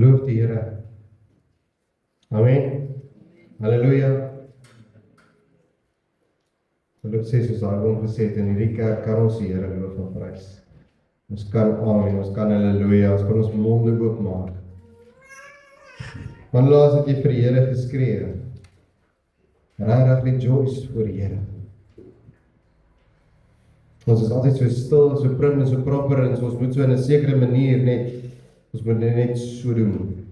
Loof die Here. Amen. Halleluja. Hulle sê soos daai oom gesê het, in hierdie kerk kan ons die Here loof en prys. Ons kan amen, ons kan halleluja, ons kan ons monde oopmaak. Want laas het jy vir die Here geskree. Regtig rejoice voor die Here. Ons is altyd so stil, so prim en so proper en ons moet so in 'n sekere manier ons moet net so doen.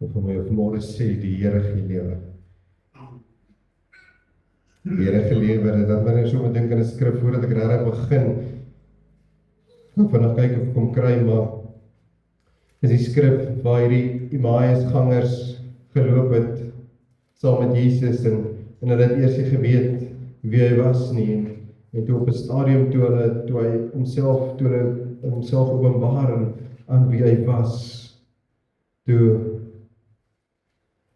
Of om jou vanmôre sê, die Here gee lewe. Die Here gee lewe, dat my so moet dink in 'n skrif voordat ek regtig begin. Ek vandag kyk of ek kom kry, maar is die skrif waar hierdie Emmaus gangers geloop het saam met Jesus en hulle het eers nie geweet wie hy was nie. En toe op 'n stadium toe hy homself openbaar aan wie hy was, toe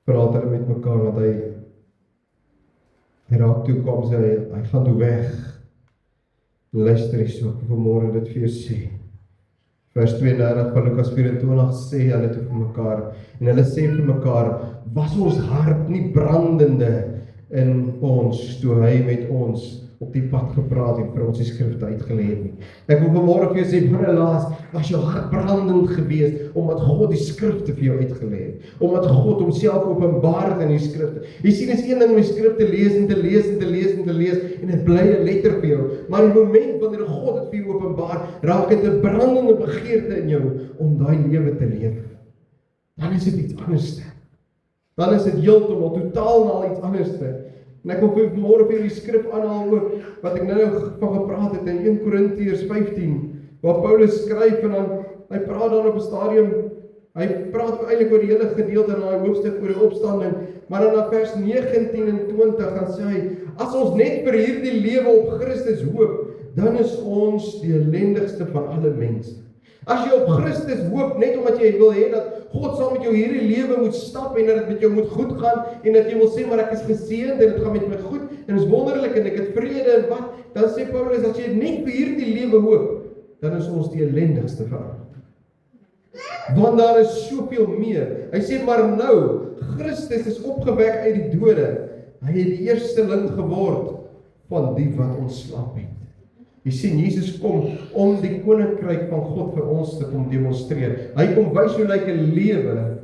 praat hulle met mekaar, want hy raak toe kom, sê hy gaan toe weg. Luister hier so, ek wil vanmôre dit vir jou sê. Vers 32 van Lukas 24 sê hulle toe vir mekaar, en hulle sê vir mekaar, was ons hart nie brandende in ons, toe hy met ons op die pad gepraat en vir ons die skrifte uitgelê het nie. Ek wil vanmôre vir jou sê, laas, was jou hart brandend geweest, omdat God die skrifte vir jou uitgelê het, omdat God homself openbaar het in die skrifte. Jy sien, is een ding om die skrifte lees en te lees en te lees en te lees, en dit bly 'n letter vir jou, maar die moment wanneer God het vir jou openbaar, raak dit 'n brandende begeerte in jou, om daai lewe te leef. Dan is dit iets anders. Dan is dit heeltemal totaal na iets anders. En ek wil vanmôre vir die skrif aanhaal oor wat ek nou van gepraat het in 1 Korintiërs 15, waar Paulus skryf en dan, hy praat dan op 'n stadium, hy praat eintlik oor die hele gedeelte in daai hoofstuk oor die opstanding, maar dan na vers 19 en 20 dan sê hy, as ons net vir hierdie lewe op Christus hoop, dan is ons die ellendigste van alle mense. As jy op Christus hoop, net omdat jy wil hê dat God saam met jou hierdie lewe moet stap en dat dit met jou moet goed gaan en dat jy wil sê, maar ek is geseënd en dit gaan met my goed en is wonderlik en ek het vrede en wat, dan sê Paulus, as jy net vir hierdie lewe hoop, dan is ons die ellendigste van almal. Want daar is soveel meer. Hy sê, maar nou, Christus is opgewek uit die dode. Hy het die eersteling geword van die wat ontslap het. Jy sien, Jesus kom om die koninkryk van God vir ons te kom demonstreer. Hy kom wys hoe lyk 'n lewe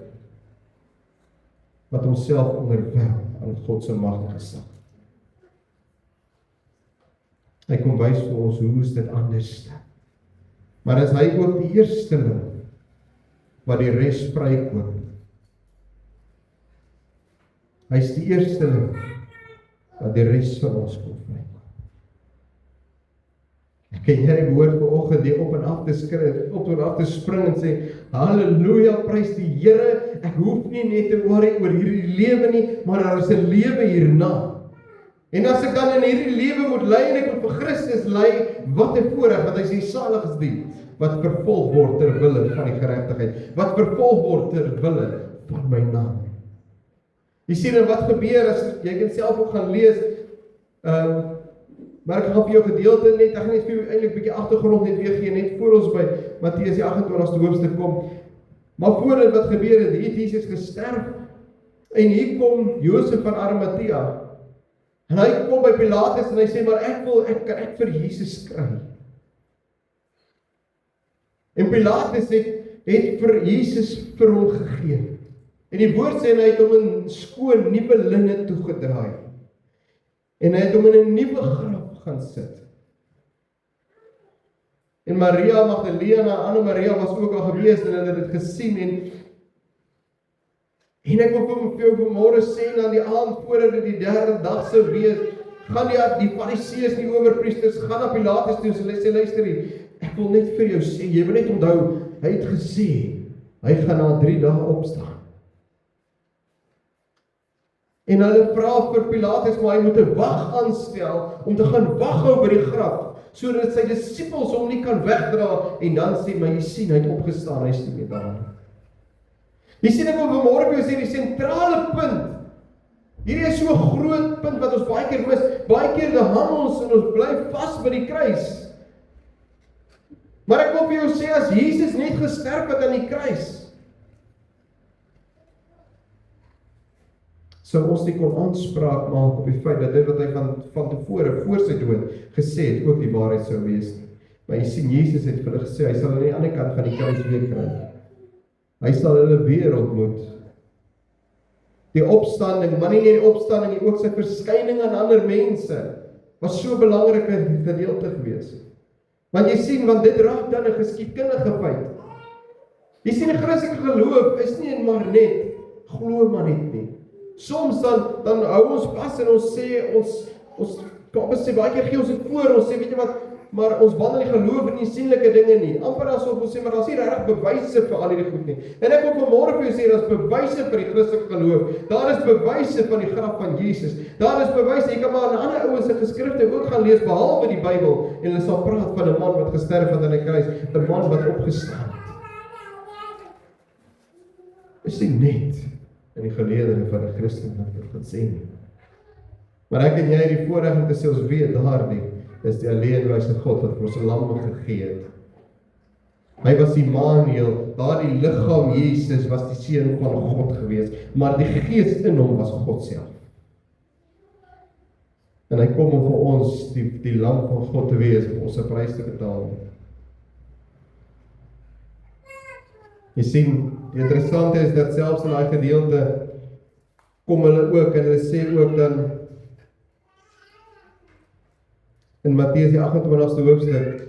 wat homself onderwerp aan God se magtige gesag. Hy kom wys vir ons hoe is dit anders. Maar as hy ook die eersteling wat die res vrykoop. Hy is die eersteling wat die res van ons kom vrykoop. Kan jy behoort vanoggend die op en af te skryf, op en af te spring en sê, halleluja, prys die Here, ek hoef nie net te worry oor hierdie lewe nie, maar daar is 'n lewe hierna. En as ek dan in hierdie lewe moet ly en ek moet vir Christus ly, wat 'n voorreg, want hy sê salig is die wat vervolg word ter wille van die geregtigheid, wat vervolg word ter wille van my naam. Jy sien en wat gebeur as jy kan self ook gaan lees, maar ek gaan vir jou gedeelte net, ek gaan net vir jou eintlik 'n bietjie agtergrond net weer gee, net voor ons by Matteus die 28ste hoofstuk kom. Maar voordat wat gebeur het, hier het Jesus gesterf, en hier kom Josef van Arimatea, en hy kom by Pilatus en hy sê, maar kan ek vir Jesus kry? En Pilatus het vir Jesus vir hom gegee. En die woord sê, hy het hom in skoon nuwe linne toegedraai. En hy het hom in 'n nuwe graf gaan sit. En Maria Magdalena, Anna Maria was ook al gewees en hulle het dit gesien en ek wil vir jou vanmôre sê na die aand voordat dit die 3de dag sou wees, gaan die Fariseërs, die owerpriesters, gaan na Pilatus toe en hulle sê, luister hier, ek wil net vir jou sê, jy moet net onthou, hy het gesê, hy gaan na 3 dae opstaan. En hulle vra vir Pilatus, maar hy moet 'n wag aanstel om te gaan waghou by die graf, sodat sy disippels hom nie kan wegdra en dan sê, maar jy sien, hy het opgestaan, hy is nie meer daar. Jy sien, ek wil vanmôre vir jou sê, die sentrale punt, hierdie is so 'n groot punt wat ons baie keer mis, baie keer hang ons en ons bly vas by die kruis. Maar ek wil vir jou sê, as Jesus net gesterf het aan die kruis, sou ons nie kon aanspraak maak op die feit dat dit wat hy van tevore, voor sy dood, gesê het, ook die waarheid sou wees nie. Maar jy sien, Jesus het vir hulle gesê, hy sal aan die ander kant van die kruis weer kry. Hy sal hulle weer ontmoet. Die opstanding, maar nie net die opstanding, nie, ook sy verskyning aan ander mense, was so 'n belangrike gedeelte gewees. Want jy sien, want dit raak dan 'n geskiedkundige feit. Jy sien, 'n Christelike geloof is nie maar net, glo maar net nie. Soms dan hou ons vas en ons sê, ons sê, baie keer gee ons dit voor, ons sê, weet jy wat, maar ons wandel nie geloof in die sienlike dinge nie. Amper asof ons sê, maar daar is nie regtig bewyse vir al hierdie goed nie. En ek wil vanmôre vir jou sê, daar is bewyse vir die Christelike geloof. Daar is bewyse van die graf van Jesus. Daar is bewyse, jy kan maar in ander ouens se geskrifte ook gaan lees, behalwe die Bybel, en hulle sal praat van 'n man wat gesterf het aan die kruis, 'n man wat opgestaan het. Is nie net in die geleedere van die Christen wat dit gaan sê nie. Maar ek en jy het die voorreg om te sê, ons weet daardie is die alleenwyse God wat vir ons 'n lam gegee het. Hy was Immanuel, daardie liggaam Jesus was die seun van God gewees, maar die gees in hom was God self. En hy kom om vir ons die lam van God te wees, om ons 'n prys te betaal. Jy sien, die interessante is dat selfs in daai gedeelte kom hulle ook en hulle sê ook dan in Matteus die 28ste hoofstuk,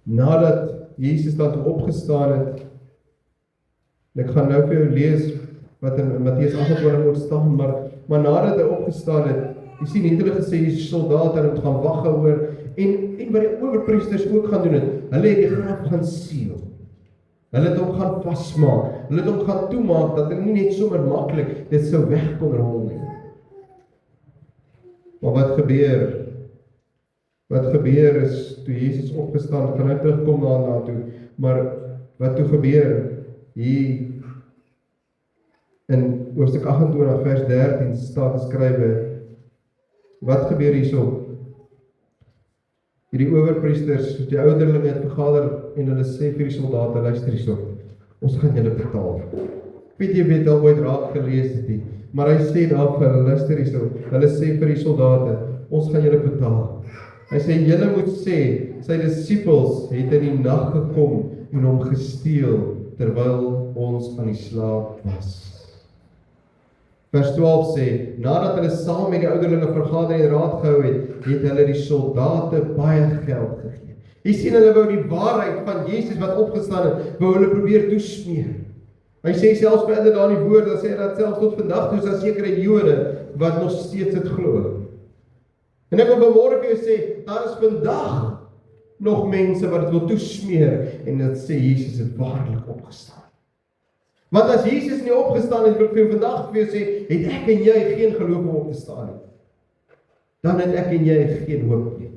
nadat Jesus dan toe opgestaan het, en ek gaan nou vir jou lees wat in Matteus 28 ook staan, maar nadat hy opgestaan het, jy sien, het hulle gesê, die soldate het gaan wag oor, en wat die owerpriesters ook gaan doen het, hulle het die graf gaan seël. Hulle het hom gaan vasmaak, hulle het hom gaan toemaak, dat hy nie net sommer maklik dit sou weg kon rol nie. Maar wat gebeur? Wat gebeur is, toe Jesus opgestaan, ek gaan nou terugkom daarna toe, maar wat toe gebeur, hier in hoofstuk 28 vers 13 staat geskrywe, wat gebeur hierso? Hierdie owerpriesters, die ouderlinge het vergader en hulle sê vir die soldate, luister hierso, ons gaan julle betaal. Weet jy weet al ooit raak gelees het nie, maar hy sê daar vir hulle, luister hierso, hulle sê vir die soldate, ons gaan julle betaal. Hy sê, julle moet sê, sy disippels het in die nag gekom en hom gesteel, terwyl ons aan die slaap was. Vers 12 sê, nadat hulle saam met die ouderlinge vergader en raad gehou het, het hulle die soldate baie geld gegee. Jy sien, hulle wou die waarheid van Jesus wat opgestaan het, wou hulle probeer toesmeer. Hy sê selfs verder daar in die woord, dan sê hy dat selfs tot vandag toe is daar sekere Jode wat nog steeds dit glo. En ek wil vanmôre vir jou sê, daar is vandag nog mense wat dit wil toesmeer en dit sê Jesus het waarlik opgestaan. Want as Jesus nie opgestaan het, wil ek vir jou vandag vir jou sê, het ek en jy geen geloof om op te staan nie. Dan het ek en jy geen hoop nie.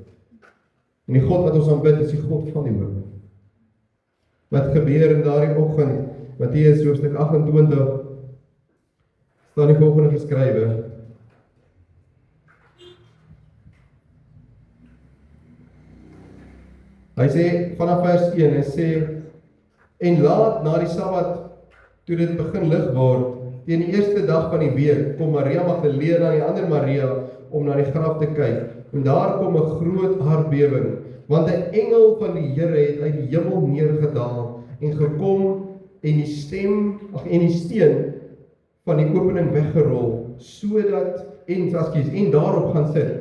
En die God wat ons aanbid is die God van die hoop. Wat gebeur in daardie oggend? Matteus hoofstuk 28 staan die volgende geskrywe. Hy sê vanaf vers 1, hy sê, en laat na die Sabbat, toe dit begin lig word, teen die eerste dag van die week, kom Maria Magdalena en die ander Maria om na die graf te kyk. En daar kom 'n groot aardbewing, want 'n engel van die Here het uit die hemel neergedaal en gekom en die steen van die opening weggerol, en daarop gaan sit.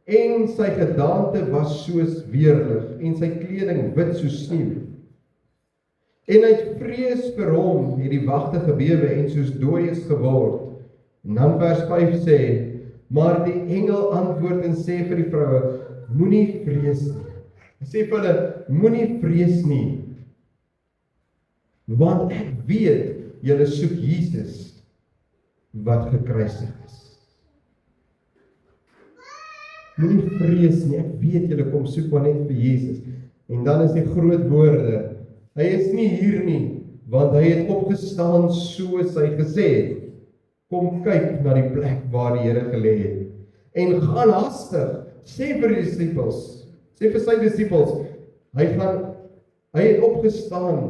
En sy gedaante was soos weerlig, en sy kleding wit soos sneeu. En uit vrees vir hom het die wagte gebewe en soos dooies geword. En dan vers 5 sê, maar die engel antwoord en sê vir die vroue, moenie vrees nie. Hy sê vir hulle, moenie vrees nie, want ek weet, julle soek Jesus, wat gekruisig is. Moenie vrees nie, ek weet julle kom soek maar net vir Jesus. En dan is die groot woorde, hy is nie hier nie, want hy het opgestaan soos hy gesê het. Kom kyk na die plek waar die Here gelê het. En gaan hastig, sê vir die disippels, sê vir sy disippels, Hy het opgestaan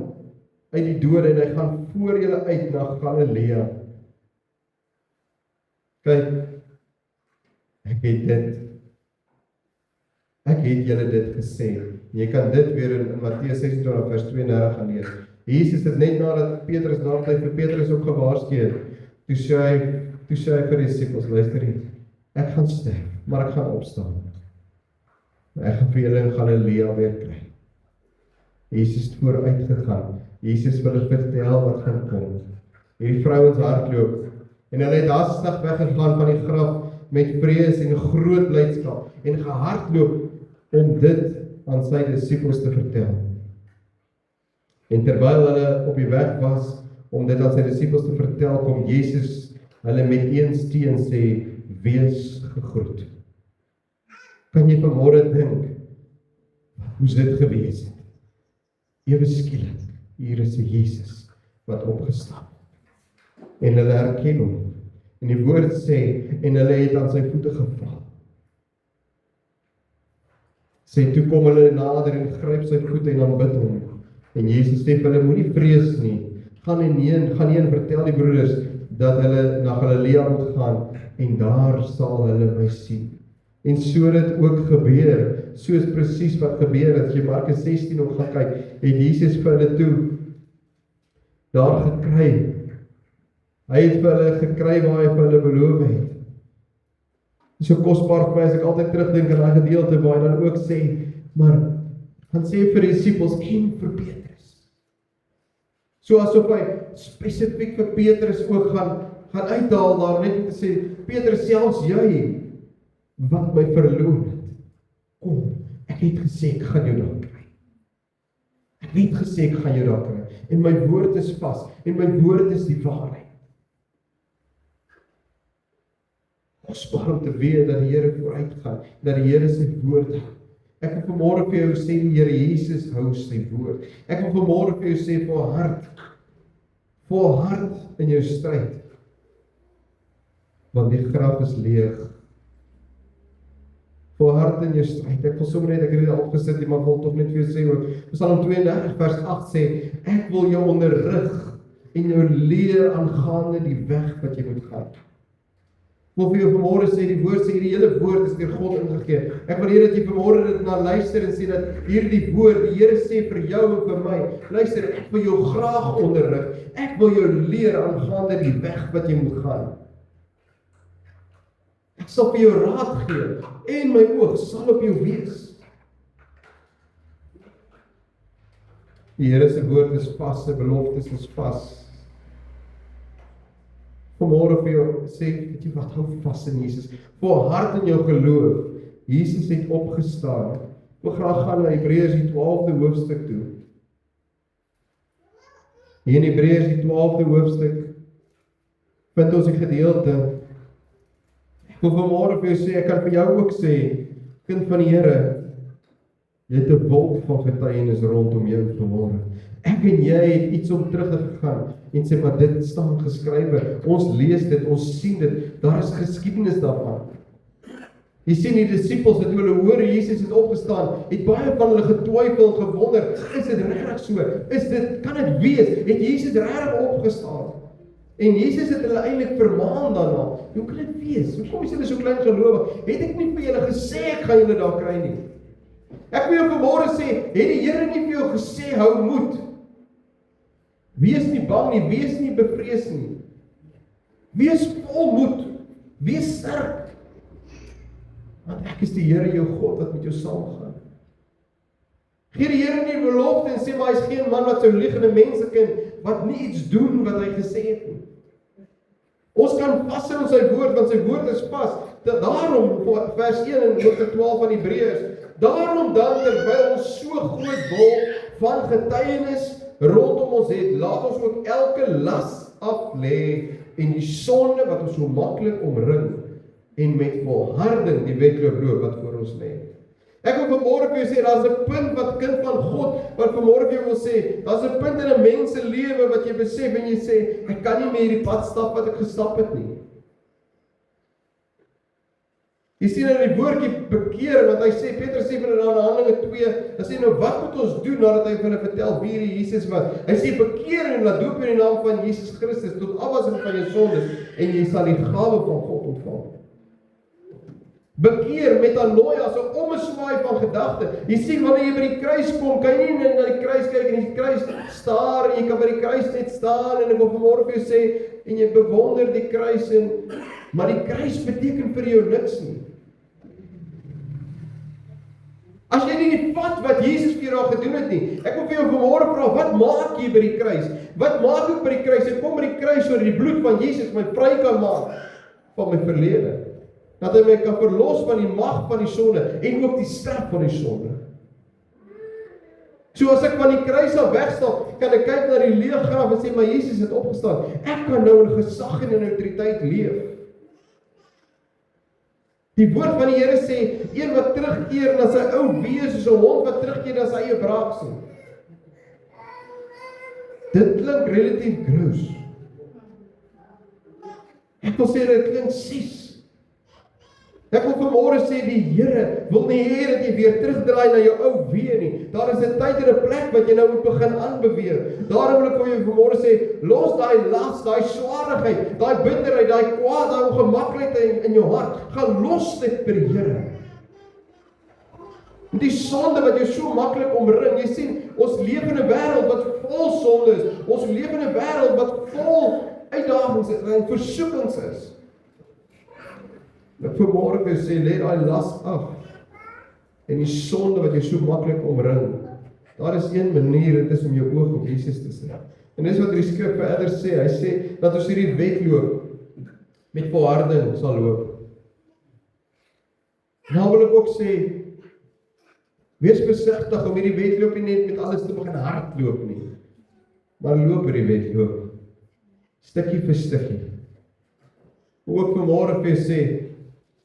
uit die dode en hy gaan voor julle uit na Galilea. Kyk, ek het julle dit gesê. Jy kan dit weer in Matteus 26 vers 32 gaan lees. Jesus het net nadat Petrus vir Petrus ook gewaarsku het, toe sê hy vir die disippels, luister hier, ek gaan sterf, maar ek gaan opstaan. Ek gaan vir julle in Galilea weer kry. Jesus het vooruit gegaan. Jesus wil hulle vertel wat gaan kom. Hierdie vrouens hardloop en hulle het hastig weggegaan van die graf met vrees en groot blydskap en gehardloop om dit aan sy disippels te vertel. En terwyl hulle op die weg was om dit aan sy disippels te vertel, kom Jesus hulle met een steen sê, wees gegroet. Kan jy vanmôre dink, hoe's dit gewees het? Ewe skielik, hier is 'n Jesus wat opgestaan het. En hulle herken hom. En die woord sê, en hulle het aan sy voete geval. Sê, toe kom hulle nader en gryp sy voete en aanbid hom. En Jesus sê vir hulle, moenie vrees nie. Gaan nie en vertel die broeders dat hulle na Galilea moet gaan en daar sal hulle my sien. En so dit ook gebeur, soos presies wat gebeur het, as jy Markus 16 ook gaan kyk, het Jesus vir hulle toe daar gekry. Hy het vir hulle gekry waar hy vir hulle beloof het. Dit is so kosbaar vir my as ek altyd terugdink aan daai gedeelte waar hy dan ook sê, maar gaan sê vir die disippels en vir Petrus. So asof hy spesifiek vir Petrus ook gaan uithaal daar net om te sê, Petrus, selfs jy wat my verloon het, kom, ek het gesê ek gaan jou daar kry. Ek het gesê ek gaan jou daar kry. En my woord is vas, en my woord is die waarheid. Kosbaar om te weet dat die Here vooruit gaan, dat die Here sy woord hou. Ek wil vanmôre vir jou sê, die Here Jesus hou sy woord. Ek wil vanmôre vir jou sê, volhard in jou stryd. Want die graf is leeg. Volhard in jou stryd. Ek wil sommer net, ek het dit opgesit, maar wil tog net vir jou sê ook, Psalm 32 vers 8 sê, ek wil jou onderrig en jou leer aangaande die weg wat jy moet gaan. Ek wil vir jou vanmôre sê, die woord sê, die hele woord is deur God ingegee. Ek wil hê dat jy vanmôre dit na luister en sê dat hierdie woord, die Here sê vir jou en vir my, luister, ek wil jou graag onderrig. Ek wil jou leer aangaande die weg wat jy moet gaan. Ek sal vir jou raad gee en my oog sal op jou wees. Die Here se woord is vas, sy beloftes is vas. Vanmôre vir jou sê, weet jy wat, hou vas in Jesus. Volhard in jou geloof. Jesus het opgestaan. Ek wil graag gaan na Hebreërs die 12de hoofstuk toe. Hier in Hebreërs die 12de hoofstuk vind ons die gedeelte. Ek wil vanmôre vir jou sê, ek kan vir jou ook sê, kind van die Here, jy het 'n wolk van getuienis rondom jou vanmôre. Ek en jy het iets om terug te gaan en sê, maar dit staan geskrywe. Ons lees dit, ons sien dit. Daar is geskiedenis daarvan. Jy sien die disippels het toe hulle hoor Jesus het opgestaan, het baie van hulle getwyfel, gewonder, is dit regtig so? Kan dit wees? Het Jesus regtig opgestaan? En Jesus het hulle eintlik vermaan daarna. Hoe kan dit wees? Hoekom is julle so klein gelowig? Het ek nie vir julle gesê ek gaan julle daar kry nie? Ek wil jou vanmôre sê, het die Here nie vir jou gesê hou moed? Wees nie bang nie, wees nie bevrees nie. Wees vol moed, wees sterk. Want ek is die Here jou God wat met jou saamgaan. Gee die Here nie belofte en sê maar hy is geen man wat sou lieg en 'n mensekind wat nie iets doen wat hy gesê het nie. Ons kan vas in sy woord, want sy woord is vas. Daarom, vers 1 in hoofstuk 12 van Hebreërs, daarom dan terwyl ons so groot wolk van getuienis rondom ons het, laat ons ook elke las af lê en die sonde wat ons so maklik omring en met volharding die wedloop loop wat voor ons lê. Ek wil vanmôre vir jou sê, daar's 'n punt wat kind van God, wat vanmôre vir jou wil sê, daar's 'n punt in 'n mens se lewe wat jy besef en jy sê, ek kan nie meer hierdie pad stap wat ek gestap het nie. Jy sien in die woordjie bekeer, want hy sê, Petrus sê vir hulle in Handelinge 2, hy sê nou wat moet ons doen nadat hy vir hulle vertel wie hierdie Jesus was? Hy sê bekeer en laat doop in die naam van Jesus Christus tot afwassing van jou sondes en jy sal die gawe van God ontvang. Bekeer, metanoia, as 'n ommeswaai van gedagte. Jy sien wanneer jy by die kruis kom, kan jy nie na die kruis kyk en die kruis staar en jy kan by die kruis net staan en ek wil vanmôre vir jou sê en jy bewonder die kruis maar die kruis beteken vir jou niks nie. As jy nie vat wat Jesus vir jou gedoen het nie, ek wil vir jou vanmôre vra, wat maak jy by die kruis? Wat maak ek by die kruis? Ek kom by die kruis sodat die bloed van Jesus my vry kan maak van my verlede. Dat hy my kan verlos van die mag van die sonde en ook die straf van die sonde. So as ek van die kruis af wegstap, kan ek kyk na die leë graf en sê, maar Jesus het opgestaan. Ek kan nou in gesag en in autoriteit leef. Die woord van die Here sê, een wat terugkeer na sy ou wees, soos 'n hond wat terugkeer na sy eie braaksel. Dit klink relatief gross. Ek wil sê dit klink sies. Ek wil vanmôre sê die Here wil nie hê dat jy weer terugdraai na jou ou weë nie. Daar is 'n tyd en 'n plek wat jy nou moet begin aanbeweeg. Daarom wil ek vir jou vanmôre sê, los daai las, daai swaarigheid, daai bitterheid, daai kwaad, daai ongemaklikheid in jou hart. Gaan los dit by die Here. Die sonde wat jou so maklik omring, jy sien, ons leef in 'n wêreld wat vol sonde is. Ons leef in 'n wêreld wat vol uitdagings en versoekings is. Ek vanmôre wil sê, lê daai las af. En die sonde wat jou so maklik omring. Daar is een manier, dit is om jou oog op Jesus te sit. En dis wat die skrif verder sê. Hy sê dat ons hierdie wedloop met volharding sal loop. Nou wil ek ook sê, wees versigtig om hierdie wedloop nie net met alles te begin hardloop nie. Maar loop hierdie wedloop. Stukkie vir stukkie. Ook vanmôre vir sê,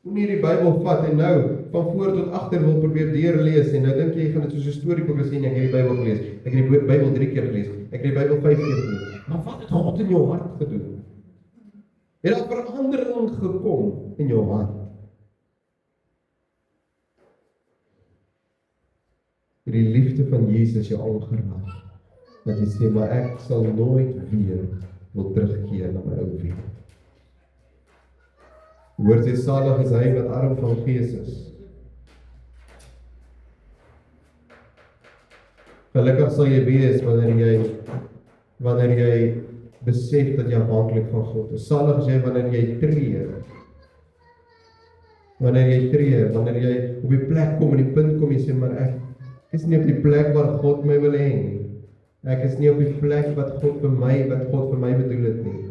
moenie die Bybel vat en nou van voor tot agter wil probeer deurlees en nou dink jy gaan dit soos 'n storieboek sien, ek het die Bybel gelees. Ek het die Bybel 3 keer gelees. Ek het die Bybel 5 keer gelees. Maar wat het God in jou hart gedoen? Het daar verandering gekom in jou hart? Het die liefde van Jesus jou aangeraak? Dat jy sê, maar ek sal nooit weer wil terugkeer na my ou weë. Woord sê, salig is hy wat arm van gees is. Gelukkig sal jy wees wanneer jy besef dat jy afhanklik van God is. Salig is jy wanneer jy tree. Wanneer jy op die plek kom en die punt kom, jy sê, maar ek is nie op die plek waar God my wil hê nie. Ek is nie op die plek wat God vir my bedoel het nie.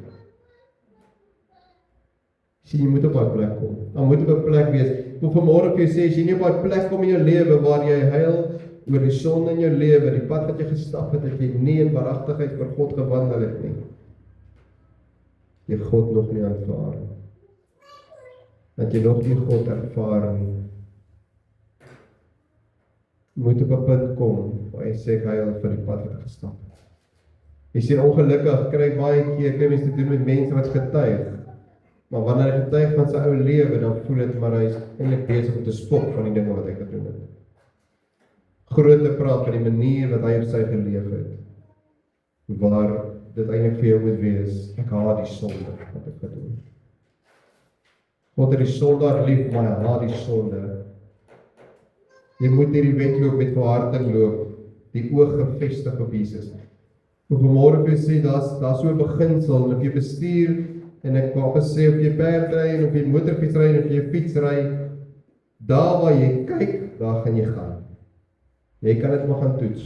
Sien, jy moet op daai plek kom. Dan moet op 'n plek wees. Ek wil vanmôre vir jou sê, as jy nie op daai plek kom in jou lewe waar jy huil oor die sonde in jou lewe, die pad wat jy gestap het, dat jy nie in waaragtigheid vir God gewandel het nie. Jy God nog nie aanvaar nie. Dat jy nog nie God ervaar nie. Moet op 'n punt kom waar jy sê ek huil vir die pad wat ek gestap het. Jy sien, ongelukkig kry baie mense te doen met mense wat getuig. Maar wanneer hy getuig van sy ou lewe, dan voel dit maar hy is eintlik besig om te spot van die dinge wat hy gedoen het. Groot te praat van die manier wat hy op sy geleef het. Waar dit eintlik vir jou moet wees, ek haat die sonde wat ek gedoen het. God het die sondaar lief, maar hy haat die sonde. Jy moet hierdie wedloop met volharding loop, die oog gefestig op Jesus. Vanmôre wil sê, daar's so 'n beginsel, of jy bestuur, en ek wou gesê, of jy perdry, en of jy motorfiets ry, en of jy fiets ry, daar waar jy kyk, daar gaan jy gaan. Jy kan dit maar gaan toets.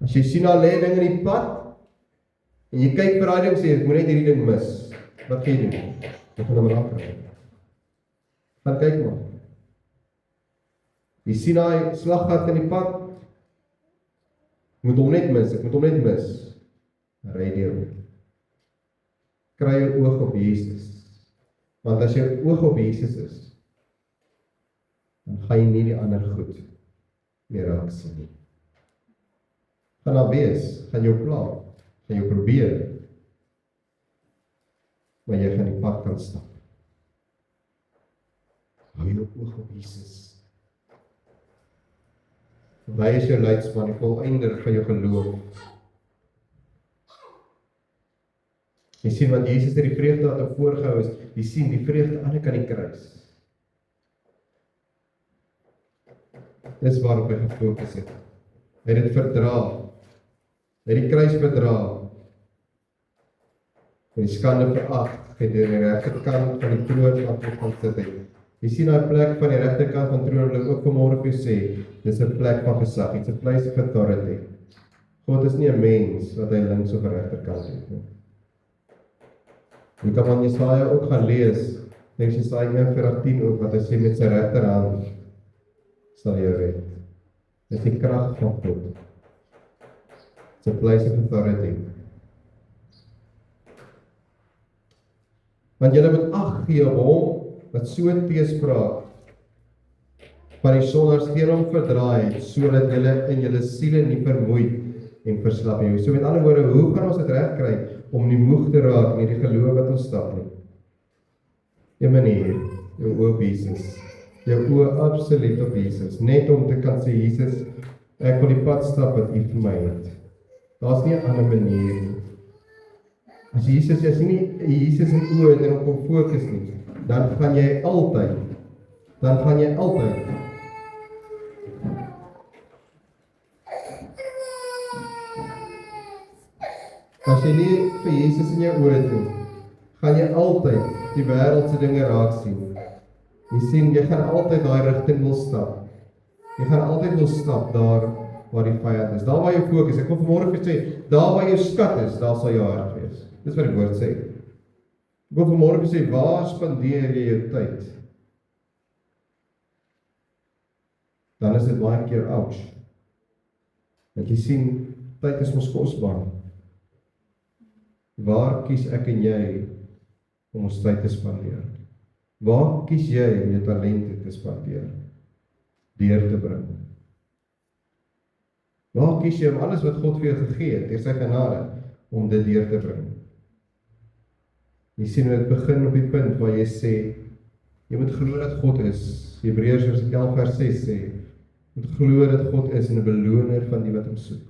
As jy sien al lê ding in die pad, en jy kyk vir daai ding, sê, ek moet net hierdie ding mis. Wat gaan jy doen? Jy gaan hom raak. Gaan kyk maar. Jy sien daai slaggat in die pad, ek moet hom net mis. Ry deur. Kry jou oog op Jesus. Want as jou oog op Jesus is, dan gaan jy nie die ander goed meer raak sien nie. Gaan daar wees, gaan jou pla, gaan jou probeer, maar jy gaan die pad kan stap. Hou jou oog op Jesus. Hy is jou leidsman, die volëinder van jou geloof. Jy sien wat Jesus het die vreugde wat hom voorgehou is, jy sien die vreugde aan die kant die kruis. Dis waarop hy gefokus het. Hy het dit verdra. Hy het die kruis verdra. En die skande verag, het die regterkant van die troon van God gaan sit het. Jy sien daai plek van die regterkant van troon, wil ek ook vanmôre vir jou sê, dis 'n plek van gesag, it's a place of authority. God is nie 'n mens wat hy links of regterkant het nie. Jy kan van Jesaja ook gaan lees, denk Jesaja 41:10 ook, wat hy sê met sy regterhand sal jou red. Dis die krag van God. It's a place of authority. Want julle moet ag gee op hom wat so teespraak van die sondaars teen hom verdraai het, sodat julle in julle siele nie vermoeid en verslap nie. So met ander woorde, hoe gaan ons dit regkry om nie moeg te raak nie, die geloof wat ons stap nie? Een manier, jou oë op Jesus. Jou oë absoluut op Jesus. Net om te kan sê, Jesus, ek wil die pad stap wat U vir my het. Daar's nie 'n ander manier nie. As jy nie Jesus in oë en op hom fokus nie, dan gaan jy altyd as jy nie vir Jesus in jou oë toe, gaan jy altyd die wêreldse dinge raak sien. Jy sien, jy gaan altyd daai rigting wil stap. Jy gaan altyd wil stap daar waar die vyand is. Daar waar jou fokus, ek wil vanmôre vir sê, daar waar jou skat is, daar sal jou hart wees. Dis wat die woord sê. Ek wil vanmôre vir sê, waar spandeer jy jou tyd? Dan is dit baie keer ouch. Want jy sien, tyd is mos kosbaar. Waar kies ek en jy om ons tyd te spandeer? Waar kies jy om jou talente te spandeer? Deur te bring. Waar kies jy om alles wat God vir jou gegee het, deur sy genade, om dit deur te bring? Jy sien hoe dit begin op die punt waar jy sê, jy moet glo dat God is. Hebreërs 11:6 sê, jy moet glo dat God is en 'n beloner van die wat hom soek.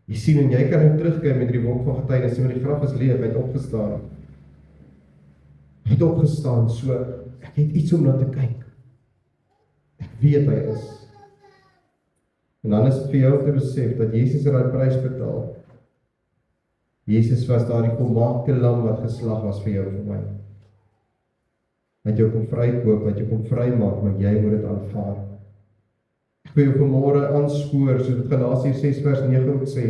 Jy sien, en jy kan nou terugkyk met die wolk van getuienis, want die graf is leeg, hy het opgestaan. Hy het opgestaan, so, ek het iets om na te kyk. Ek weet hy is. En dan is dit vir jou om te besef, dat Jesus het daai prys betaal. Jesus was daar die volmaakte lam wat geslag was vir jou en vir my. Hy het jou kom vrykoop, hy het jou kom vrymaak, maar jy moet dit aanvaar. Ek wil jou vanmôre aanspoor, so dit Galasiërs 6:9 ook sê.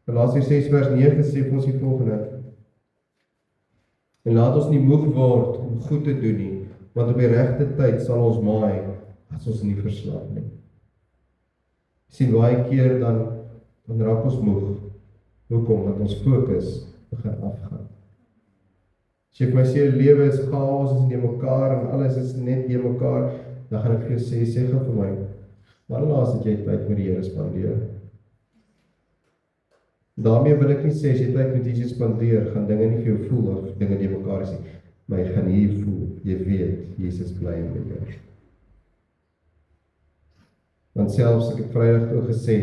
Galasiërs 6:9 sê vir ons die volgende: En laat ons nie moeg word om goed te doen nie, want op die regte tyd sal ons maai, as ons nie verslaap nie. Sien, baie keer dan raak ons moeg. Hoekom? Want ons fokus begin afgaan. As jy vir my sê, lewe is chaos, is nie mekaar en alles is net nie mekaar, dan gaan ek vir jou sê gou vir my, wanneer laas het jy tyd met die Here spandeer? Daarmee wil ek nie sê, as jy tyd met Jesus spandeer, gaan dinge nie vir jou voel, of dinge nie mekaar is nie, maar jy gaan hier voel, jy weet, Jesus bly in jou. Want selfs, ek het Vrydag ook gesê,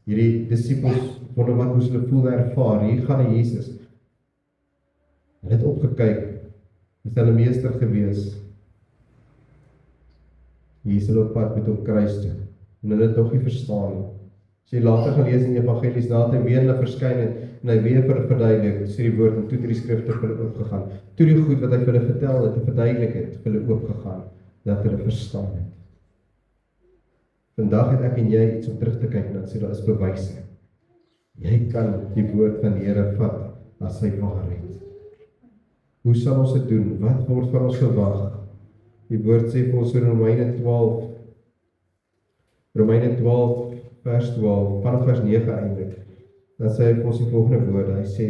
hierdie disippels, wonder wat moes hulle voel en ervaar, hier gaan die Jesus. Hulle het opgekyk, is hulle meester gewees. Jesus het op pad met hom kruis toe, en hulle het nog nie verstaan. As jy later gaan lees in die evangelies, nadat hy weer hulle verskyn het, en hy weer verduidelik, sê die woord, en toe het die skrifte vir hulle oopgegaan. Toe die goed wat hy vir hulle vertel het, en verduidelik het, vir hulle oopgegaan, dat hulle verstaan het. Vandag het ek en jy iets om terug te kyk, en dat sê, daar is bewyse. Jy kan die woord van die Here vat, as sy waarheid. Hoe sal ons dit doen? Wat word van ons verwag? Die woord sê vir ons in Romeine 12 vers 12, vanaf vers 9 eintlik. Dan sê hy vir ons die volgende woorde, hy sê,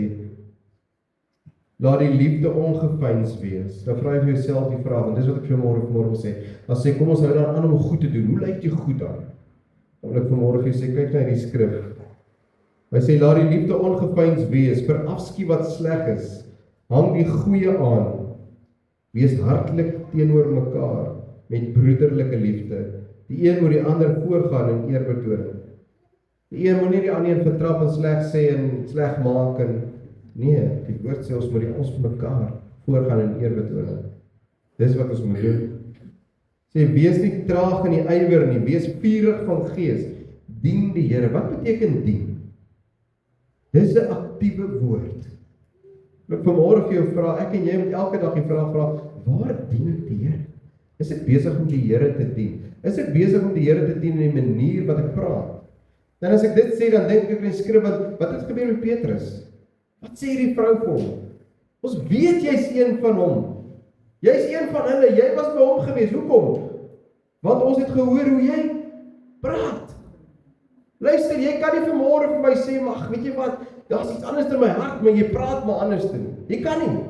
laat die liefde ongeveins wees. Dan vra jy vir jouself die vraag, en dis wat ek vir môre wil sê. Dan sê, kom ons hou dan aan om goed te doen. Hoe lyk jy goed dan? Dan wil ek vanmôre vir jou sê, kyk na die skrif. Hy sê, laat die liefde ongeveins wees, verafskiet wat sleg is, hang die goeie aan, wees hartlik teenoor mekaar met broederlike liefde. Die een moet die ander voorgaan in eerbetoning. Die een moet nie die ander een vertrap en sleg sê en sleg maak en nee, die woord sê ons moet ons mekaar voorgaan in eerbetoning. Dis wat ons moet doen. Sê, wees nie traag in die ywer nie, wees vurig van gees, dien die Here. Wat beteken dien? Dis 'n aktiewe woord. Ek vanmôre vir jou vra, ek en jy moet elke dag die vraag vra, waar dien ek die Here? Is ek besig om die Here te dien? Is ek besig om die Here te dien in die manier wat ek praat? En as ek dit sê, dan dink ek in die skrif, wat het gebeur met Petrus? Wat sê die vrou vir hom? Ons weet jy's een van hom. Jy's een van hulle, jy was by hom gewees. Hoekom? Want ons het gehoor hoe jy praat. Luister, jy kan nie vanmôre vir my sê, maar weet jy wat, daar's iets anders in my hart, maar jy praat maar anders te nie. Jy kan nie.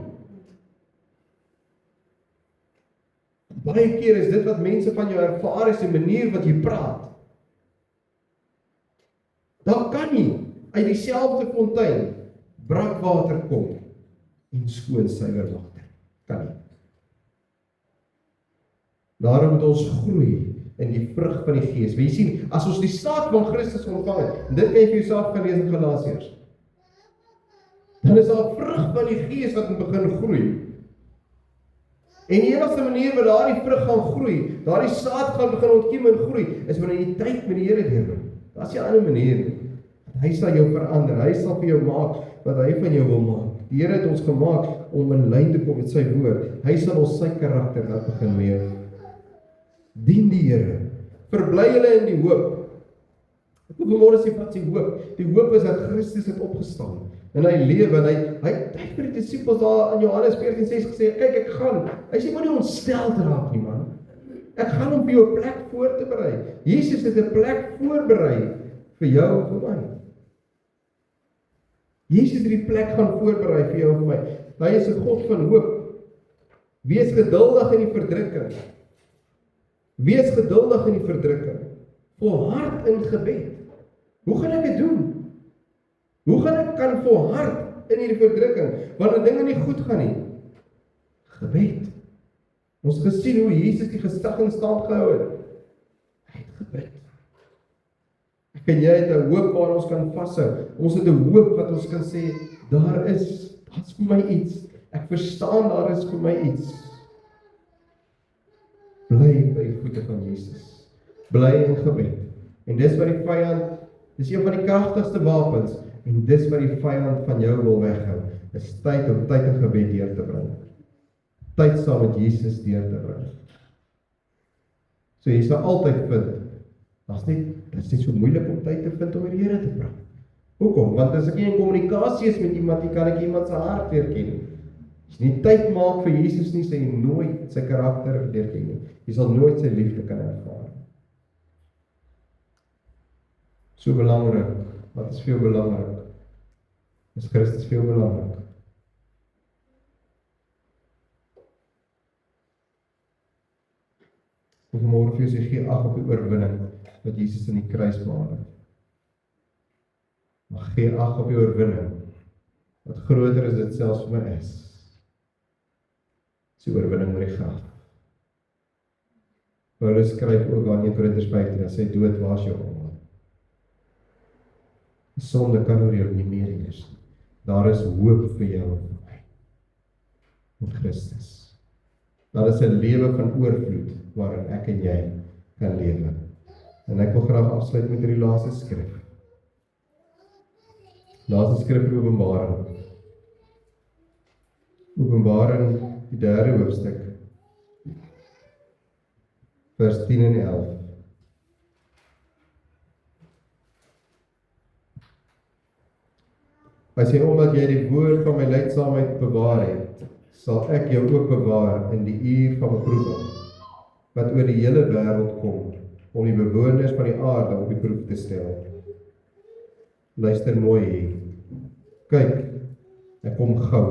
Baie keer is dit wat mense van jou ervaar, is die manier wat jy praat. Daar kan nie uit dieselfde fontein brakwater kom en skoon suiwer water. Kan nie. Daarom moet ons groei in die vrug van die Gees. Jy sien, as ons die saad van Christus ontvang het, en dit kan jy vir jouself gaan lees in Galasiërs, dan is daar vrug van die Gees wat moet begin groei. En die enigste manier wat daardie vrug gaan groei, daardie saad gaan begin ontkiem en groei, is wanneer jy tyd met die Here deurbring. Daar's nie 'n ander manier nie. Hy sal jou verander, hy sal vir jou maak wat hy van jou wil maak. Die Here het ons gemaak om in lyn te kom met sy woord. Hy sal ons sy karakter laat begin leef. Dien die Here. Verbly julle in die hoop. Ek wil vanmôre sê wat is die hoop? Die hoop is dat Christus het opgestaan. En hy lewe en hy het vir die disippels daar in Johannes 14:6 gesê, kyk ek gaan. Hy sê moenie ontsteld raak nie man. Ek gaan om vir jou 'n plek voor te berei. Jesus het 'n plek voorberei vir jou en vir my. Jesus het die plek gaan voorberei vir jou en vir my. Hy is 'n God van hoop. Wees geduldig in die verdrukking. Wees geduldig in die verdrukking. Volhard in gebed. Hoe gaan ek dit doen? Hoe gaan ek kan volhard in hierdie verdrukking, wanneer dinge nie goed gaan nie? Gebed. Ons gesien hoe Jesus die gesag in stand gehou het. Hy het gebid. Ek en jy het 'n hoop waar ons kan vashou. Ons het 'n hoop wat ons kan sê, daar's vir my iets. Ek verstaan daar is vir my iets. Bly by die voete van Jesus. Bly in gebed. En dis wat die vyand, dis een van die kragtigste wapens, en dis wat die vyand van jou wil weghou. Dis tyd om tyd in gebed deur te bring. Tyd saam met Jesus deur te bring. So jy sal altyd vind, dit is net so moeilik om tyd te vind om met die Here te praat. Hoekom? Want as ek nie in kommunikasie is met iemand, nie kan ek iemand se hart leer ken. As jy nie tyd maak vir Jesus nie, sal jy nooit sy karakter leer ken nie. Jy sal nooit sy liefde kan ervaar. So belangrik, wat is veel belangrik? Is Christus veel belangrik? Ek wil vanmôre vir jou sê, gee ag op die oorwinning wat Jesus in die kruis behaal het. Maar gee ag op die oorwinning wat groter is dit selfs vir my is. Dis die oorwinning oor die graf. Paulus skryf ook aan 1 Korintiërs 15, hy sê dood was jou almal. Die sonde kan oor jou nie meer heers nie. Daar is hoop vir jou en vir my. Met Christus. Daar is 'n lewe van oorvloed waarin ek en jy kan lewe. En ek wil graag afsluit met hierdie laaste skrif. Laaste skrif in Openbaring. Openbaring, die 3de hoofstuk. Vers 10 en 11. Hy sê, omdat jy die woord van my lydsaamheid bewaar het, sal ek jou ook bewaar in die uur van beproewing, wat oor die hele wêreld kom, om die bewoners van die aarde op die proef te stel. Luister mooi hier. Kyk, ek kom gou.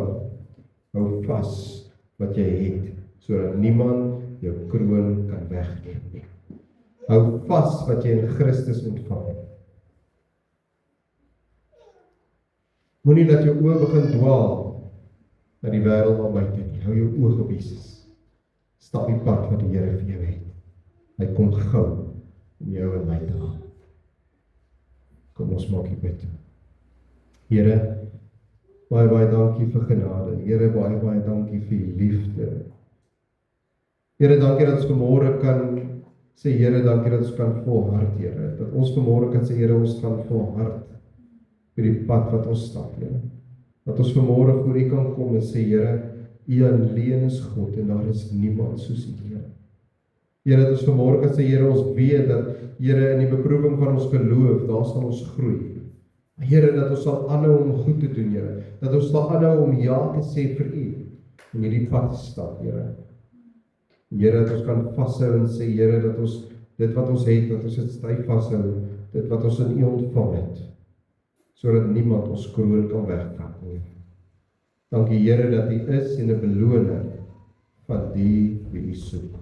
Hou vas wat jy het, sodat niemand jou kroon kan wegneem nie. Hou vas wat jy in Christus ontvang het. Moenie dat jou oë begin dwaal na die wêreld daar buite nie. Hou jou oog op Jesus. Stap die pad wat die Here vir jou het. Hy kom gou om jou en my te haal. Kom ons maak die bid. Here, baie dankie vir genade. Here, baie dankie vir die liefde. Here, dankie dat ons vanmôre kan sê, Here, dankie dat ons kan volhard, Here. Dat ons vanmôre kan sê, Here, ons kan volhard vir die pad wat ons stap, Here. Dat ons vanmôre voor U kan kom en sê, Here, U alleen is God en daar is niemand soos U, Here. Here, dat ons vanmôre kan sê, Here, ons weet dat, Here, in die beproewing van ons geloof, daar sal ons groei. Here, dat ons sal aanhou om goed te doen, Here. Dat ons sal aanhou om ja te sê vir U en hierdie pad te stap, Here. Here, dat ons kan vashou en sê, Here, dat ons dit wat ons het, dat ons dit styf vashou, dit wat ons in U ontvang het, sodat niemand ons kroon kan wegvat nie. Dankie, Here, dat U is en 'n beloner van die wie U soek.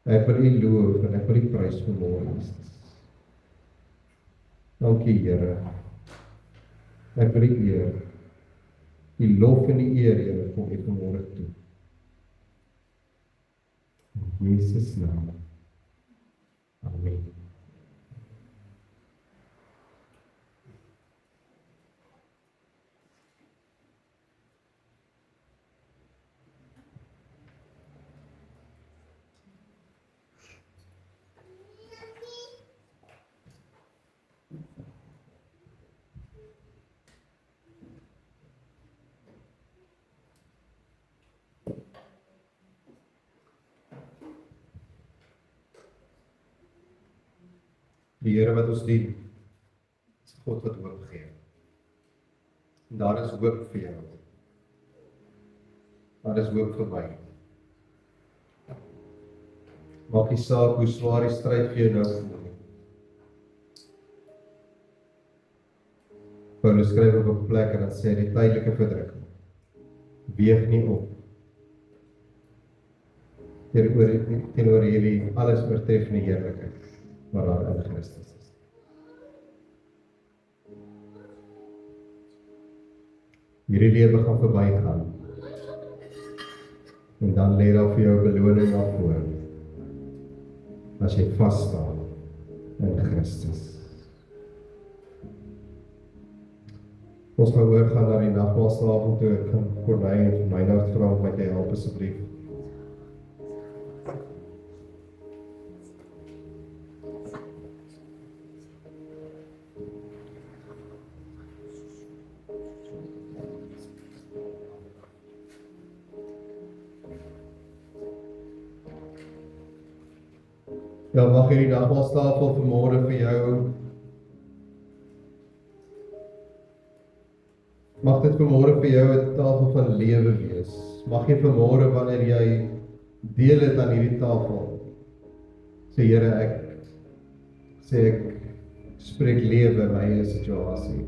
Ek wil U loof en ek wil U prys vanmôre, Jesus. Dankie, Here. Ek wil U eer. Die lof en die eer, Here, kom U vanmôre toe. In Jesus naam. Amen. Die Here wat ons dien, is God wat hoop gee. En daar is hoop vir jou. Daar is hoop vir my. Maak nie saak hoe swaar die stryd vir jou nou voel nie. Paulus skryf op 'n plek en dan sê die tydelike verdrukking weeg nie op teenoor hierdie alles oortreffende heerlikheid wat daar in Christus is. Hierdie lewe gaan verbygaan. En dan lê daar vir jou 'n beloning daarvoor. As jy vas staan in Christus. Ons gaan oorgaan na die nagmaaltafel toe. Ek kan Corneille en vir my nou vra om my te help asseblief. Ja, mag hierdie nagmaaltafel vanmôre vir jou, mag dit vanmôre vir jou 'n tafel van lewe wees. Mag jy vanmôre wanneer jy deel het aan hierdie tafel, sê Here, ek spreek lewe in my eie situasie.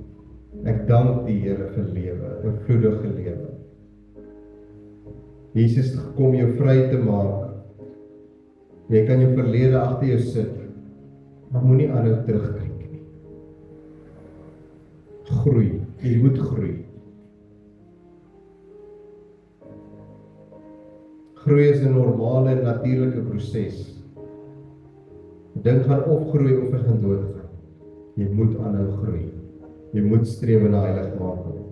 Ek dank die Here vir lewe, 'n vloedige lewe. Jesus het gekom jou vry te maak. Jy kan jou verlede agter jou sit, maar moenie aanhou terugkyk nie. Groei, jy moet groei. Groei is 'n normale en natuurlike proses. Ding gaan of groei of hy gaan doodgaan. Jy moet aanhou groei. Jy moet streef na heiligmaking.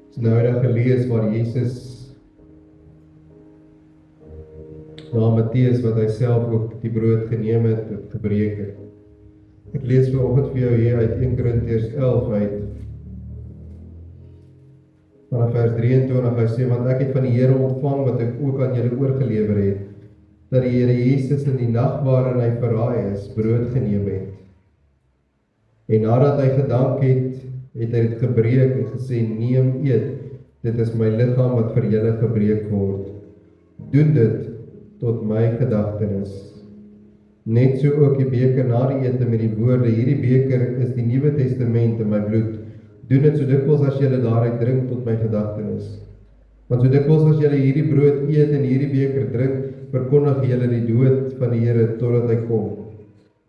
Ons nou het gelees waar Jesus na Matteus wat hy self ook die brood geneem het en gebreek het. Ek lees vanoggend vir jou hier uit 1 Korintiërs 11 uit. Vanaf vers 23, hy sê, want ek het van die Here ontvang wat ek ook aan julle oorgelewer het, dat die Here Jesus in die nag waarin hy verraai is, brood geneem het. En nadat hy gedank het, het hy dit gebreek en gesê, neem, eet, dit is my liggaam wat vir julle gebreek word. Doen dit tot my gedagtenis. Net so ook die beker na die ete met die woorde, hierdie beker is die Nuwe Testament in my bloed. Doen dit so dikwels as julle daaruit drink tot my gedagtenis. Want so dikwels as julle hierdie brood eet en hierdie beker drink, verkondig julle die dood van die Here totdat hy kom.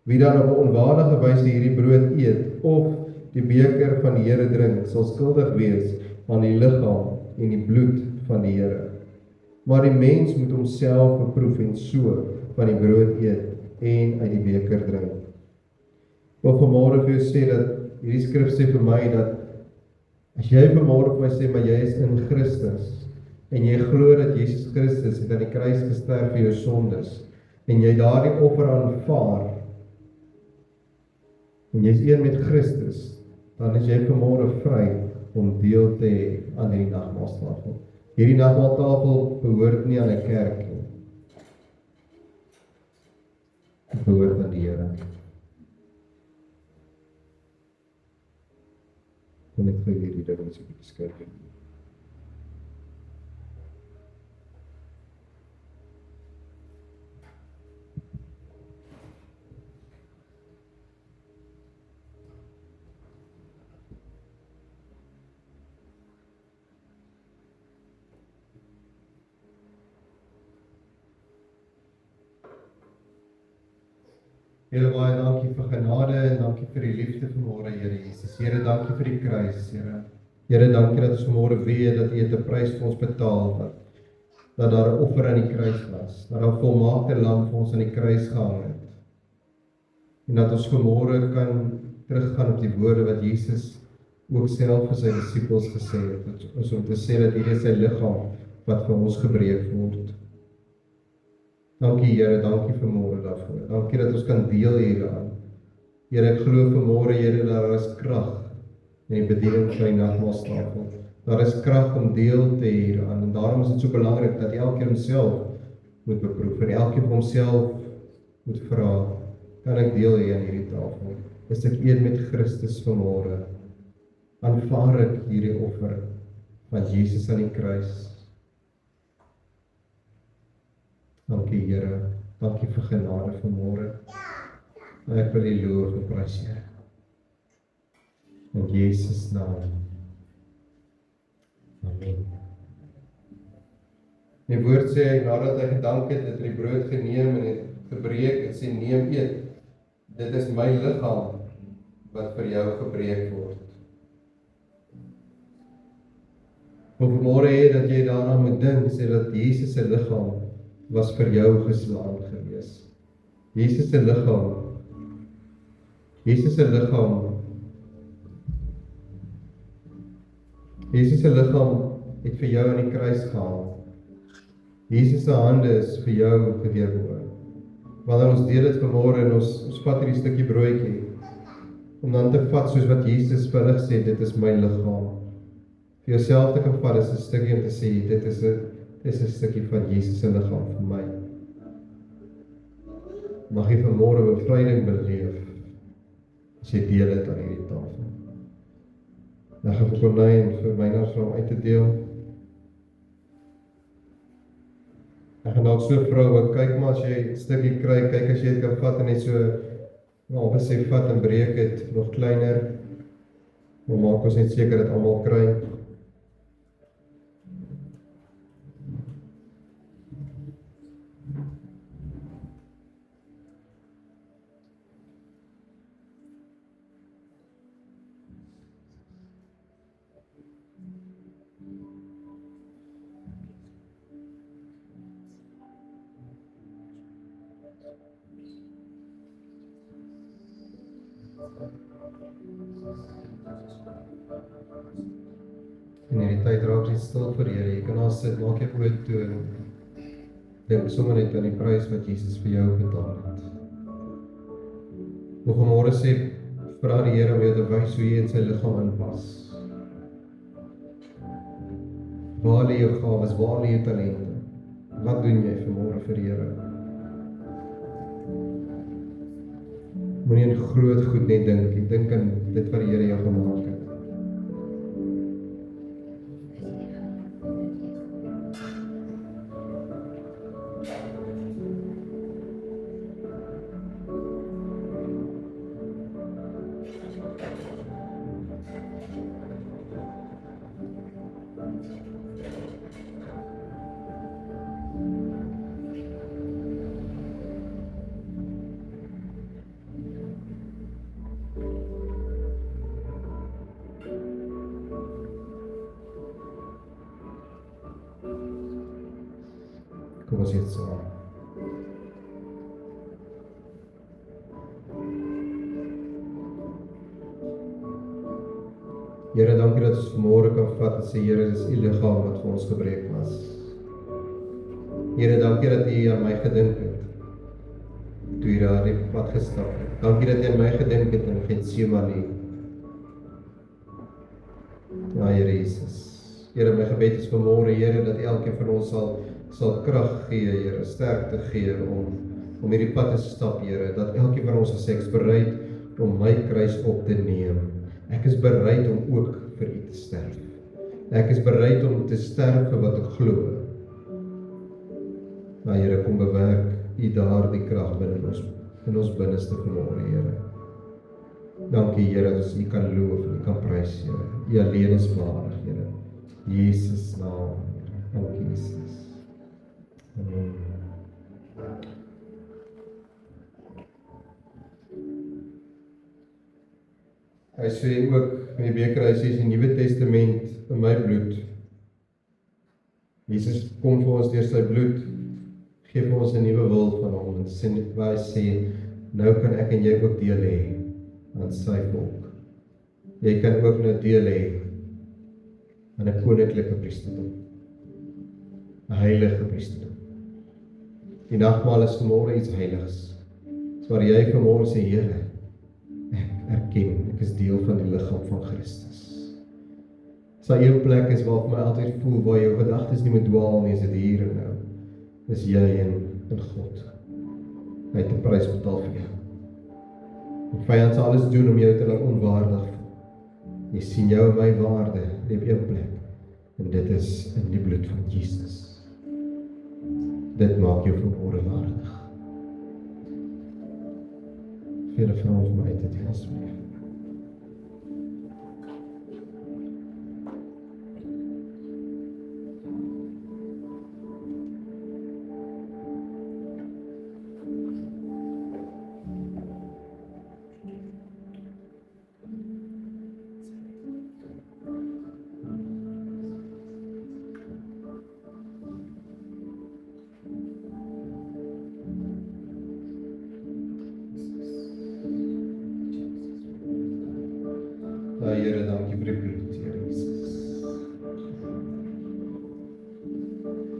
Wie dan op 'n onwaardige wyse hierdie brood eet of die beker van die Here drink, sal skuldig wees aan die liggaam en die bloed van die Here. Maar die mens moet homself beproef en so van die brood eet en uit die beker drink. Ek wil vanmôre vir jou sê dat hierdie skrif sê vir my dat as jy vanmôre vir my sê maar jy is in Christus en jy glo dat Jesus Christus het aan die kruis gesterf vir jou sondes en jy daardie offer aanvaar en jy is een met Christus, dan is jy vanmôre vry om deel te hê aan hierdie nagmaaltafel. Hierdie nagmaaltafel behoort nie aan 'n kerk nie. Dit behoort aan die Here. Kom net vir hierdie ding as ek beskryf. Here, baie dankie vir genade en dankie vir die liefde vanmôre, Here Jesus. Here, dankie vir die kruis, Here. Here, dankie dat ons vanmôre weet dat U het 'n prys vir ons betaal, dat daar 'n offer aan die kruis was, dat daar 'n volmaakte lam vir ons aan die kruis gehang het. En dat ons vanmôre kan teruggaan op die woorde wat Jesus ook self vir sy disippels gesê het, ons om te sê dat hierdie is sy liggaam wat vir ons gebreek word. Dankie Here, dankie vanmôre daarvoor. Dankie dat ons kan deel hieraan. Here, ek glo vanmôre, Here, dat daar is krag in die bediening van die nagmaaltafel. Daar is krag om deel te hê hieraan en daarom is dit so belangrik dat elkeen homself moet beproef en elkeen vir homself moet vra, kan ek deel hê aan hierdie tafel? Is ek een met Christus vanmôre? Aanvaar ek hierdie offer van Jesus aan die kruis? Dankie Here, dankie vir genade vanmôre. Ek wil U loof en prys, Here. In Jesus naam. Amen. Die woord sê, nadat hy gedank het, het hy die brood geneem en het gebreek en sê, neem eet. Dit is my liggaam wat vir jou gebreek word. Of vanmôre hê dat jy daarna moet dink, sê dat Jesus se liggaam was vir jou geslaan gewees. Jesus se liggaam. Jesus se liggaam. Jesus se liggaam het vir jou aan die kruis gehang. Jesus se hande is vir jou gedeurboor. Wanneer ons deel dit vanmôre en ons vat hierdie stukkie broodjie om dan te vat soos wat Jesus vir hulle gesê, dit is my liggaam. Vir jouself te kan vat is 'n stukkie om te sê, dit is 'n stukkie van Jesus se liggaam vir my. Mag jy vanmôre bevryding beleef as jy deel het aan hierdie tafel. Dan gaan vir Corneille en vir my vra om uit te deel. Ek gaan dalk so vra, kyk maar as jy 'n stukkie kry, kyk as jy dit kan vat en net so besef vat en breek het nog kleiner. Maar maak ons net seker dat almal kry. In hierdie tyd raak jy stil vir Here. Jy kan daar sit, maak jou oë toe en dink sommer net aan die prys wat Jesus vir jou betaal het. Nog vanmôre sê, vra die Here om jou te wys hoe jy in sy liggaam inpas. Waar lê jou gawes, waar lê jou talente? Wat doen jy vanmôre vir die Here? Moenie aan groot goed net dink nie. Dink aan dit wat die Here jou gemaak het. Kom ons eet saam. Here, dankie dat ons vanmôre kan vat en sê, Here, dis U liggaam wat vir ons gebreek was. Here, dankie dat U aan my gedink het, toe U daar die pad gestap het. Dankie dat U aan my gedink het in Getsemane. Ja, Here Jesus. Here, my gebed is vanmôre, Here, dat elkeen van ons sal krag gee, Here, sterkte gee om hierdie pad te stap, Here, dat elkeen van ons gesê, ek is bereid om my kruis op te neem. Ek is bereid om ook vir U te sterf. Ek is bereid om te sterf vir wat ek glo. Maar Here, kom bewerk U daardie krag binne in ons binneste vanmôre, Here. Dankie, Here, dat ons U kan loof en U kan prys, Here. U alleen is waardig, Here. Jesus naam, Here. Dankie, Jesus. Amen. Hy sê ook in die beker, hy sê in die Nuwe Testament, in my bloed. Jesus kom vir ons deur sy bloed, gee vir ons 'n nuwe wil van hom, en hy sê, nou kan ek en jy ook deel hê aan sy volk. Jy kan ook nou deel hê aan 'n koninklike priesterdom, 'n heilige priesterdom. Die nagmaal is vanmôre iets heiligs. Dis waar jy vanmôre sê, Here, ek erken, ek is deel van die liggaam van Christus. Sy een plek is waar ek my altyd voel, waar jou gedagtes nie moet dwaal nie, is dit hier en nou. Dis jy en God. Hy het 'n prys betaal vir jou. Die vyand sal alles doen om jou te laat onwaardig voel. Jy sien jou en my waarde op een plek, en dit is in die bloed van Jesus. Dit maak jou vanmôre waardig. Vele van ons moet uit dit deel asseblief. Here, dankie vir die bloed, Here Jesus.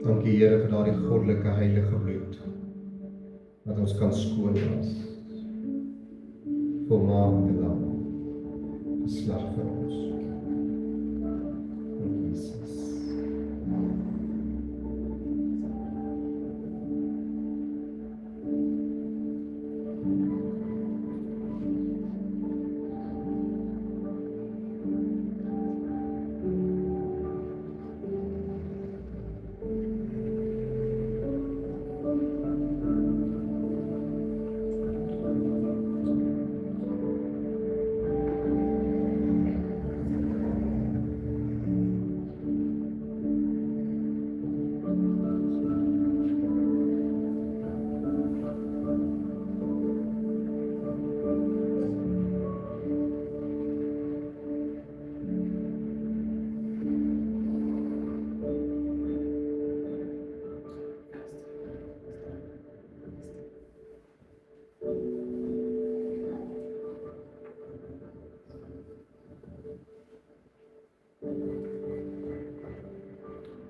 Dankie, Here, vir daardie goddelike heilige bloed, wat ons kan skoon was. Volmaakte lam, geslag vir ons. Jesus.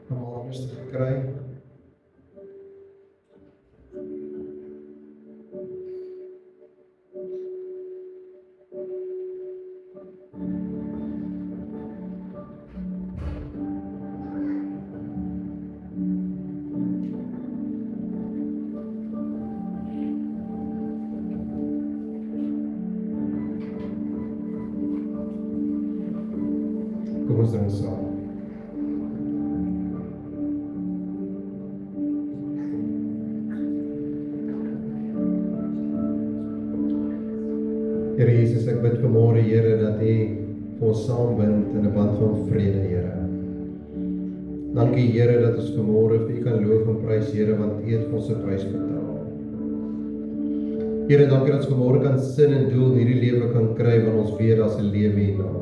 Almal rustig gekry. Kom ons drink saam. Here Jesus, ek bid vanmôre, Here, dat U vir ons saambind in 'n band van vrede, Here. Dankie, Here, dat ons vanmôre vir U kan loof en prys, Here, want U het vir ons 'n prys betaal. Here, dankie dat ons vanmôre kan sin en doel in hierdie lewe kan kry, want ons weet daar's 'n lewe hierna.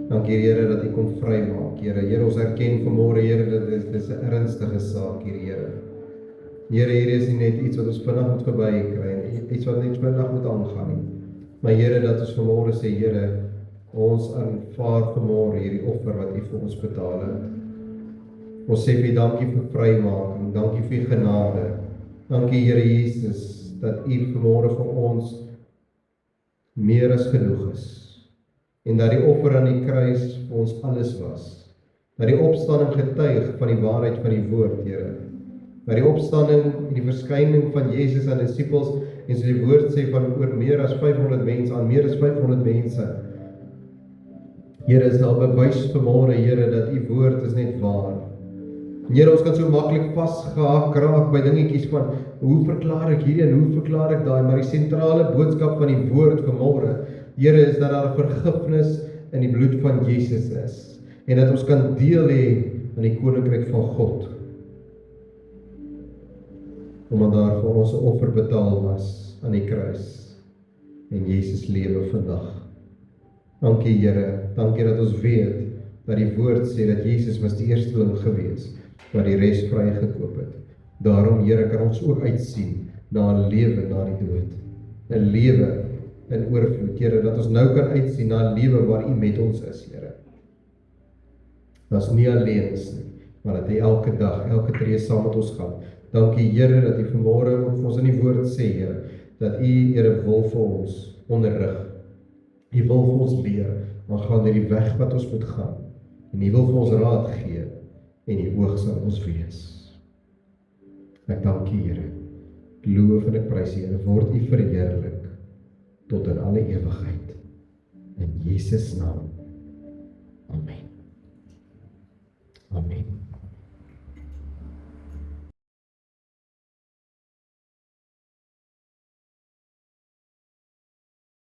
Dankie Here dat U kom vrymaak, Here. Here, ons erken vanmôre, Here, dat dit is 'n ernstige saak hier, Here. Here, hier is nie net iets wat ons vinnig moet verbykry en iets wat net vinnig moet aangaan nie. Maar Here, dat ons vanmôre sê, Here, ons aanvaar vanmôre hierdie offer wat U vir ons betaal het. Ons sê vir U dankie vir vrymaking, dankie vir U genade. Dankie Here Jesus, dat U vanmôre vir ons meer as genoeg is. En dat die offer aan die kruis vir ons alles was. Dat die opstanding getuig van die waarheid van die woord, Here. Dat die opstanding en die verskyning van Jesus aan die disippels, en so die woord sê van oor meer as 500 mense, aan meer as 500 mense. Here, is daar bewys vanmôre, Here, dat U woord is net waar. Here, ons kan so maklik vasgehak raak by dingetjies van, hoe verklaar ek hierdie en hoe verklaar ek daai, maar die sentrale boodskap van die woord vanmôre, Here, is dat daar vergifnis in die bloed van Jesus is, en dat ons kan deel hê aan die koninkryk van God, omdat daar vir ons 'n offer betaal was aan die kruis, en Jesus lewe vandag. Dankie Here, dankie dat ons weet, dat die woord sê, dat Jesus was die eersteling gewees, wat die res vrygekoop het. Daarom, Here, kan ons ook uitsien, na 'n lewe na die dood, 'n lewe in oorvloed, Here, dat ons nou kan uitsien na 'n lewe waar U met ons is, Here. Dat ons nie alleen is nie, maar dat U elke dag, elke tree saam met ons gaan. Dankie Here, dat U vanmôre vir ons in die woord sê, Here, dat U, Here, wil vir ons onderrig. U wil vir ons leer, maar gaan die weg wat ons moet gaan, en U wil vir ons raad gee, en die oog sal ons wees. Ek dank U, Here, ek loof en ek prys U, Here, word U verheerlik, tot in alle ewigheid. In Jesus naam. Amen. Amen.